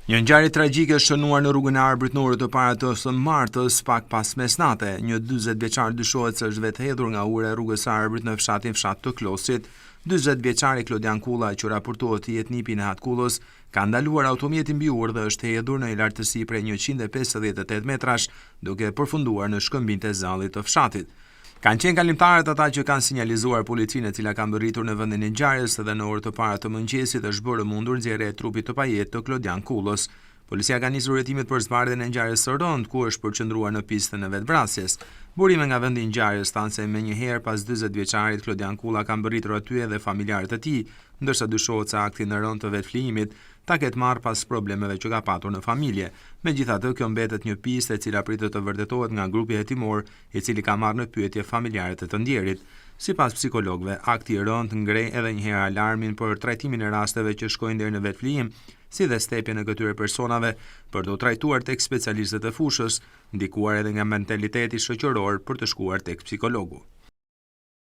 Një ngjarje tragjike është shënuar në rrugën e Arbërit Nore të para të së martës pak pas mesnate. Një 40 vjeçar dyshohet se është vetë hedhur nga ura e rrugës së Arbërit në fshatin Fshat të Klostrit. 40 vjeçari Klodian Kulla, që raportohet të jetë nipi në Hatkullës, ka ndaluar automjetin mbi urë dhe është hedhur në një lartësi prej 158 metrash, duke përfunduar në shkëmbin të zallit të fshatit. Kanë qenë kalimtarët ata që kanë sinjalizuar policinë, e cila ka mbërritur në vendin e ngjarjes dhe në orë të para të mëngjesit është bërë mundur nxjerrja e trupit të pajetë të Klodian Kullës. Policia ka nisur hetimet për zbardhjen e ngjarjes së rënd, ku është përqendruar në pistën e vetvrasjes. Burime nga vendi i ngjarjes thanë se menjëherë pas 40 vjeçarit Klodian Kulla ka mbërritur aty edhe familjarët e tij, ndërsa dyshohet se akti në rënd të vetflijimit ta ketë marrë pas problemeve që ka patur në familje. Megjithatë, kjo mbetet një pistë e cila pritet të vërtetohet nga grupi hetimor, i cili ka marrë në pyetje familjarët e të ndjerit. Sipas psikologëve, akti i rënd ngrej edhe një herë alarmin për trajtimin e rasteve që shkojnë deri në vetflijim, si dhe stepjen e këtyre personave për të trajtuar tek specialistët e fushës, ndikuar edhe nga mentaliteti shoqëror për të shkuar tek psikologu.